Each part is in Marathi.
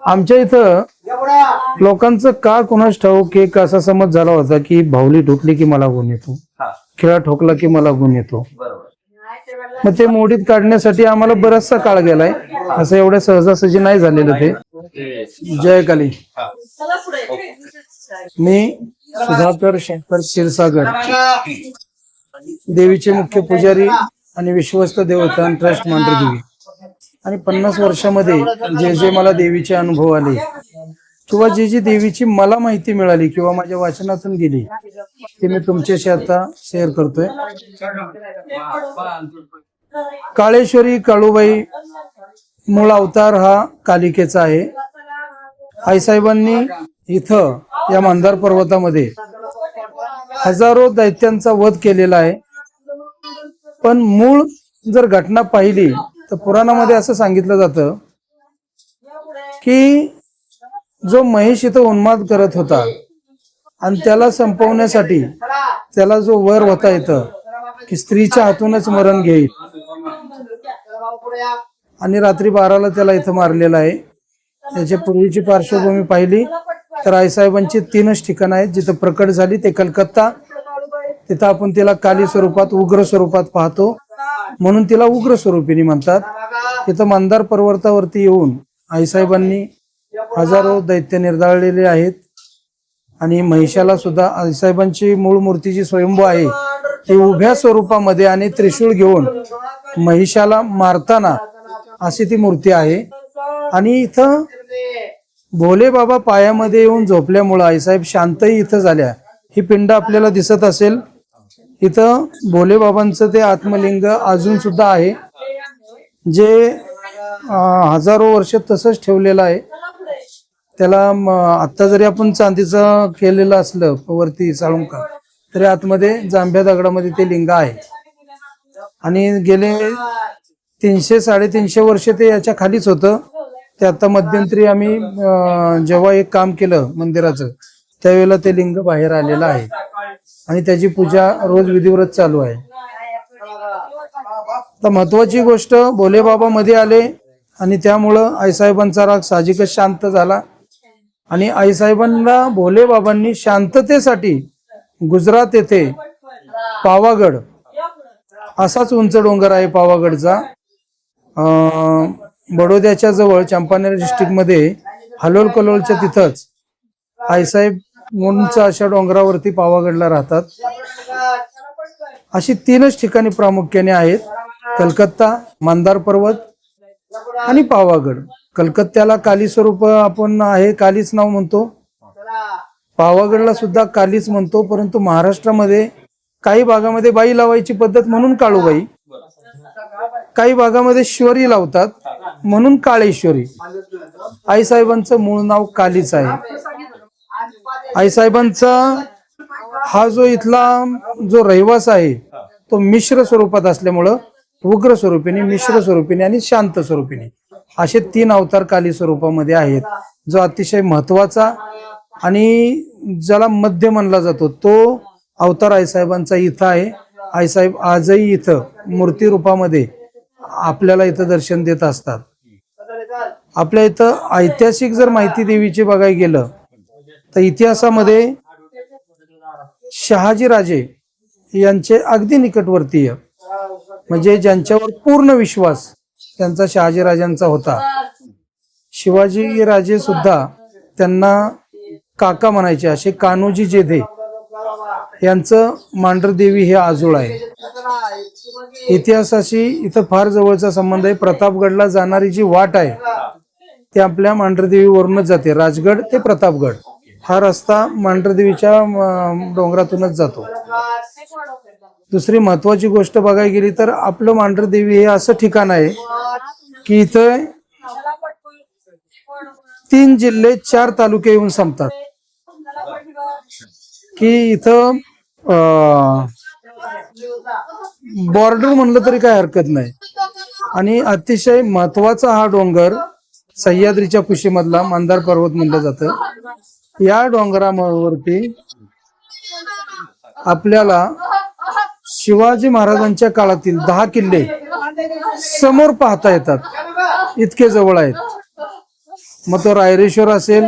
आमच्या इथं लोकांचं का कोणाच ठाऊक एक असा समज झाला होता की भाऊली ठोकली की मला गुण येतो, खेळा ठोकला की मला गुण येतो. मग ते मोडीत काढण्यासाठी आम्हाला बराचसा काळ गेलाय. असं एवढ्या सहजासहजी नाही झालेलं ते. जय काली. मी सुधाकर शंकर क्षीरसागर, देवीचे मुख्य पुजारी आणि विश्वस्त देवस्थान ट्रस्ट मांढरदेवी. आणि 50 वर्षामध्ये जे जे मला देवीचे अनुभव आले किंवा जी जी देवीची मला माहिती मिळाली किंवा माझ्या वाचनातून गेली ते मी तुमच्याशी आता शेअर करतोय. काळेश्वरी काळूबाई मूळ अवतार हा कालिकेचा आहे. आईसाहेबांनी इथं या मंदार पर्वतामध्ये हजारो दैत्यांचा वध केलेला आहे. पण मूळ जर घटना पाहिली तर पुराणामध्ये असं सांगितलं जातं की जो महेश इथं उन्माद करत होता आणि त्याला संपवण्यासाठी त्याला जो वर होता इथं की स्त्रीच्या हातूनच मरण घेईल आणि रात्री 12ला त्याला इथं मारलेलं आहे. त्याच्या पूर्वीची पार्श्वभूमी पाहिली तर आईसाहेबांची 3च ठिकाणं आहेत जिथं प्रकट झाली. ते कलकत्ता, तिथं आपण तिला काली स्वरूपात उग्र स्वरूपात पाहतो म्हणून तिला उग्र स्वरूपिणी म्हणतात. तिथं मंदार पर्वतावरती येऊन आईसाहेबांनी हजारो दैत्य निर्दाळलेले आहेत. आणि महिषाला सुद्धा आईसाहेबांची मूळ मूर्ती जी स्वयंभू आहे ती उभ्या स्वरूपामध्ये आणि त्रिशूळ घेऊन महिषाला मारताना अशी ती मूर्ती आहे. आणि इथं भोले बाबा पायामध्ये येऊन झोपल्यामुळं आईसाहेब शांतही इथं झाल्या. ही पिंड आपल्याला दिसत असेल. इथं भोले बाबांचं ते आत्मलिंग अजून सुद्धा आहे जे हजारो वर्ष तसंच ठेवलेलं आहे. त्याला आता जरी आपण चांदीचं केलेलं असलं वरती साळुंका तरी आतमध्ये जांभ्या दगडामध्ये ते लिंग आहे. आणि गेले 300-350 वर्ष ते याच्या खालीच होतं. ते आता मध्यंतरी आम्ही जेव्हा एक काम केलं मंदिराचं त्यावेळेला ते लिंग बाहेर आलेलं आहे आणि त्याची पूजा रोज विधिवत चालू आहे. तर महत्वाची गोष्ट भोले बाबा मध्ये आले आणि त्यामुळं आईसाहेबांचा राग साहजिकच शांत झाला. आणि आईसाहेबांना भोले बाबांनी शांततेसाठी गुजरात येथे पावागड असाच उंच डोंगर आहे पावागडचा, बडोद्याच्या जवळ चंपानेर डिस्ट्रिक्ट मध्ये हलोल कलोलच्या तिथंच आईसाहेब उंच अशा डोंगरावरती पावागडला राहतात. अशी 3च ठिकाणी प्रामुख्याने आहेत, कलकत्ता, मंदार पर्वत आणि पावागड. कलकत्त्याला काली स्वरूप आपण आहे, कालीच नाव म्हणतो. पावागडला सुद्धा कालीच म्हणतो. परंतु महाराष्ट्रामध्ये काही भागामध्ये बाई लावायची पद्धत म्हणून काळूबाई, काही भागामध्ये श्वरी लावतात म्हणून काळेश्वरी. आईसाहेबांचं मूळ नाव कालीच आहे. आईसाहेबांचा हा जो इथला जो रहिवास आहे तो मिश्र स्वरूपात असल्यामुळं उग्र स्वरूपिणी, मिश्र स्वरूपिणी आणि शांत स्वरूपिणी असे 3 अवतार काली स्वरूपामध्ये आहेत. जो अतिशय महत्वाचा आणि ज्याला मध्य म्हणला जातो तो अवतार आईसाहेबांचा इथं आहे. आईसाहेब आजही इथं मूर्ती रूपामध्ये आपल्याला इथं दर्शन देत असतात. आपल्या इथं ऐतिहासिक जर माहिती देवीची बघायला गेलं तर इतिहासामध्ये शहाजी राजे यांचे अगदी निकटवर्तीय म्हणजे ज्यांच्यावर पूर्ण विश्वास त्यांचा शहाजी राजांचा होता. शिवाजी राजे सुद्धा त्यांना काका म्हणायचे. असे कान्होजी जेधे यांचं मांढरदेवी हे आजोळ आहे. इतिहासाशी इथं फार जवळचा संबंध आहे. प्रतापगडला जाणारी जी वाट आहे ती आपल्या मांढरदेवीवरूनच जाते. राजगड ते प्रतापगड हा रस्ता मांढरदेवीच्या डोंगरातूनच जातो. दुसरी महत्वाची गोष्ट बघायला गेली तर आपलं मांढरदेवी हे असं ठिकाण आहे की इथं 3 जिल्हे 4 तालुके येऊन संपतात. की इथं बॉर्डर म्हणलं तरी काय हरकत नाही. आणि अतिशय महत्वाचा हा डोंगर सह्याद्रीच्या कुशीमधला मंदार पर्वत म्हणलं जातं. या डोंगरावरती आपल्याला शिवाजी महाराजांच्या काळातील 10 किल्ले समोर पाहता येतात, इतके जवळ आहेत. मग तो रायरेश्वर असेल,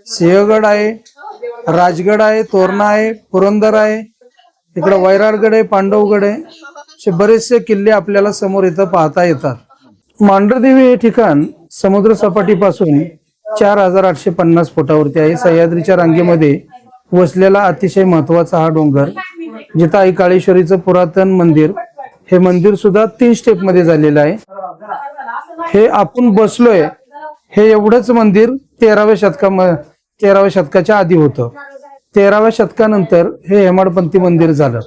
सिंहगड आहे, राजगड आहे, तोरणा आहे, पुरंदर आहे, इकडे वैरारगड आहे, पांडवगड आहे, असे बरेचसे किल्ले आपल्याला समोर इथं पाहता येतात. मांढरदेवी हे ठिकाण समुद्र सपाटीपासून 4850 फुटावरती आहे. सह्याद्रीच्या रांगेमध्ये वसलेला अतिशय महत्वाचा हा डोंगर, जिथं आई काळेश्वरीचं पुरातन मंदिर, हे मंदिर सुद्धा 3 स्टेप मध्ये झालेलं आहे. हे आपण बसलोय हे एवढंच मंदिर 13व्या शतकाच्या आधी होतं. 13व्या शतकानंतर हे हेमाडपंथी मंदिर झालं,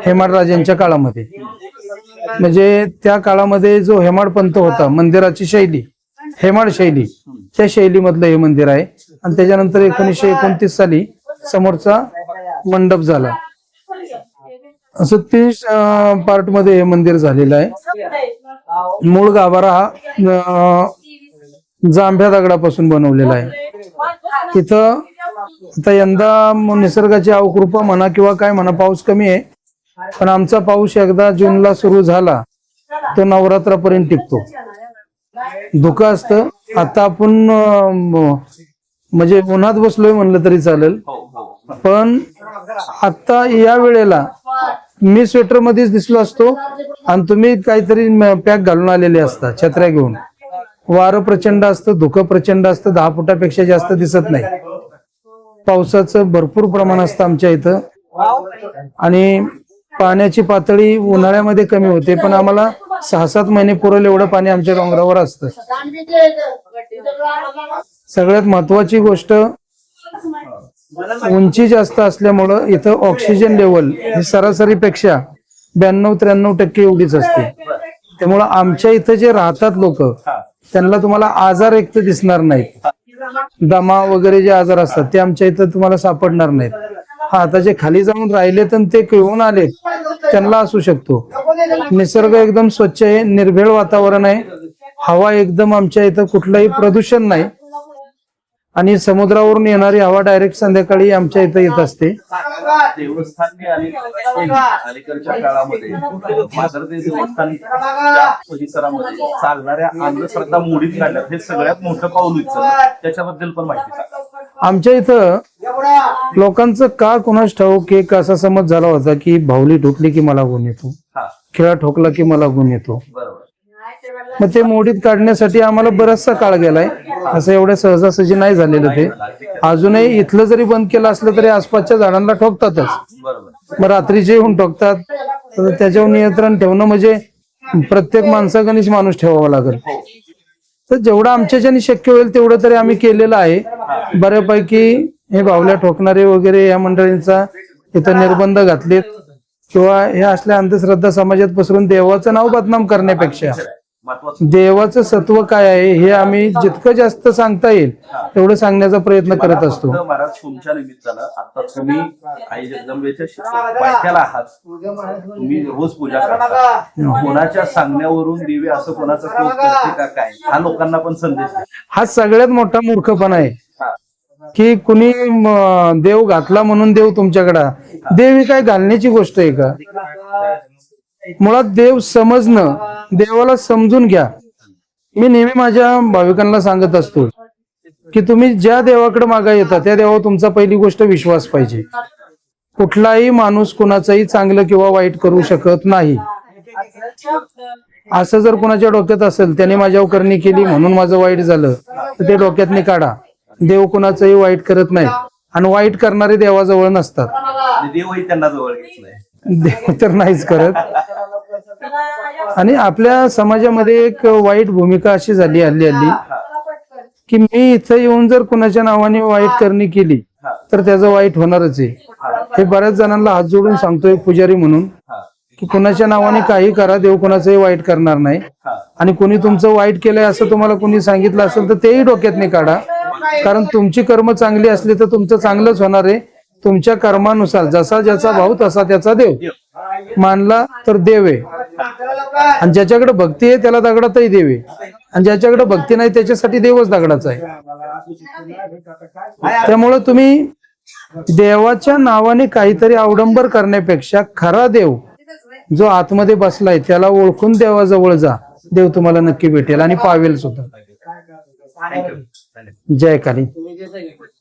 हेमाड राजांच्या काळामध्ये. म्हणजे त्या काळामध्ये जो हेमाडपंथ होता, मंदिराची शैली हेमाड शैली, त्या शैलीमधलं हे मंदिर आहे. आणि त्याच्यानंतर 1929 साली समोरचा मंडप झाला. असं 30 पार्ट मध्ये हे मंदिर झालेलं आहे. मूळ गाभारा हा जांभ्या दगडापासून बनवलेला आहे. तिथं आता यंदा निसर्गाची अवकृपा म्हणा किंवा काय म्हणा, पाऊस कमी आहे, पण आमचा पाऊस एकदा जूनला सुरू झाला तो नवरात्रापर्यंत टिकतो. धुकं असतं. आता आपण म्हणजे उन्हात बसलोय म्हणलं तरी चालेल, पण आता या वेळेला मी स्वेटर मध्येच दिसलो असतो आणि तुम्ही काहीतरी पॅक घालून आलेले असता छत्र्या घेऊन. वारं प्रचंड असतं, धुकं प्रचंड असतं, 10 फुटापेक्षा जास्त दिसत नाही. पावसाचं भरपूर प्रमाण असतं आमच्या इथं आणि पाण्याची पातळी उन्हाळ्यामध्ये कमी होते, पण आम्हाला 6-7 महिने पुरेल एवढं पाणी आमच्या डोंगरावर असतं. सगळ्यात महत्वाची गोष्ट, उंची जास्त असल्यामुळं इथं ऑक्सिजन लेवल ही सरासरीपेक्षा 92-93% एवढीच असते. त्यामुळं आमच्या इथं जे राहतात लोक, त्यांना तुम्हाला आजार एक तर दिसणार नाहीत. दमा वगैरे जे आजार असतात ते आमच्या इथं तुम्हाला सापडणार नाहीत. हा, आता जे खाली जाऊन राहिले तर ते घेऊन आलेत त्यांना असू शकतो. निसर्ग एकदम स्वच्छ आहे, निर्भेळ वातावरण आहे, हवा एकदम, आमच्या इथं कुठलंही प्रदूषण नाही आणि समुद्रावरून येणारी हवा डायरेक्ट संध्याकाळी आमच्या इथं येत असते. देवस्थान अलीकडच्या काळामध्ये माधरदेव देवस्थानच्या परिसरामध्ये चालणाऱ्या अंधश्रद्धा मोडीत काढल्या, हे सगळ्यात मोठं पाऊल उचललं, त्याच्याबद्दल पण माहिती सांगा. आमच्या इथं लोकांचं का कुणाच ठाऊक एक असा समज झाला होता की भावली ठोकली की मला गुण येतो, खेळा ठोकला की मला गुण येतो. मग ते मोडीत काढण्यासाठी आम्हाला बराचसा काळ गेलाय. असं एवढ्या सहजासहजी नाही झालेलं ते. अजूनही इथलं जरी बंद केलं असलं तरी आसपासच्या झाडांना ठोकतातच. मग रात्रीचे येऊन ठोकतात. त्याच्यावर नियंत्रण ठेवणं म्हणजे प्रत्येक माणसागणीच माणूस ठेवावा लागेल. तर जेवढं आमच्याच्याने शक्य होईल तेवढं तरी आम्ही केलेलं आहे. बऱ्यापैकी हे बावल्या ठोकणारे वगैरे या मंडळींचा इथं निर्बंध घातलेत किंवा हे असल्या अंधश्रद्धा समाजात पसरून देवाचं नाव बदनाम करण्यापेक्षा देवाचं सत्व काय आहे हे आम्ही जितकं जास्त सांगता येईल तेवढं सांगण्याचा प्रयत्न करत असतो. महाराज, तुमच्या निमित्तानं आता तुम्ही आई जगदंबेच्या पायथ्याला आहात, तुम्ही रोज पूजा करता, कोणाच्या सांगण्यावरून देवी असं कोणाचं क्रोध करते का काय, हा लोकांना पण संदेश आहे. हा सगळ्यात मोठा मूर्खपणा आहे की कुणी देव घातला म्हणून देव तुमच्याकडे. देव ही काय घालण्याची गोष्ट आहे का? मुळात देव समजणं, देवाला समजून घ्या. मी नेहमी माझ्या भाविकांना सांगत असतो की तुम्ही ज्या देवाकडे मागा येता त्या देवावर तुमचा पहिली गोष्ट विश्वास पाहिजे. कुठलाही माणूस कुणाचंही चांगलं किंवा वाईट करू शकत नाही. असं जर कुणाच्या डोक्यात असेल त्याने माझ्यावर करणी केली म्हणून माझं वाईट झालं, तर ते डोक्यातनी काढा. देव कुणाचंही वाईट करत नाही आणि वाईट करणारे देवाजवळ नसतात. देवही त्यांना जवळ घेत नाही, देव तर नाहीच करत. आणि आपल्या समाजामध्ये एक वाईट भूमिका अशी झाली हल्ली की मी इथं येऊन जर कुणाच्या नावाने वाईट करणी केली तर त्याचं वाईट होणारच आहे. हे बऱ्याच जणांना हात जोडून सांगतोय पुजारी म्हणून की कुणाच्या नावाने काही करा, देव कुणाचंही वाईट करणार नाही. आणि कोणी तुमचं वाईट केलंय असं तुम्हाला कोणी सांगितलं असेल तर तेही डोक्यातनी काढा. कारण तुमची कर्म चांगली असली तर तुमचं चांगलंच होणार आहे. तुमच्या कर्मानुसार जसा ज्याचा भाव तसा त्याचा देव. मानला तर देव आहे आणि ज्याच्याकडे भक्ती आहे त्याला दगडातही देव आहे आणि ज्याच्याकडे भक्ती नाही त्याच्यासाठी देवच दगडाचा आहे. त्यामुळं तुम्ही देवाच्या नावाने काहीतरी अवडंबर करण्यापेक्षा खरा देव जो आतमध्ये बसलाय त्याला ओळखून देवाजवळ जा. देव तुम्हाला नक्की भेटेल आणि पावेल सुद्धा. थँक्यू. जय काली.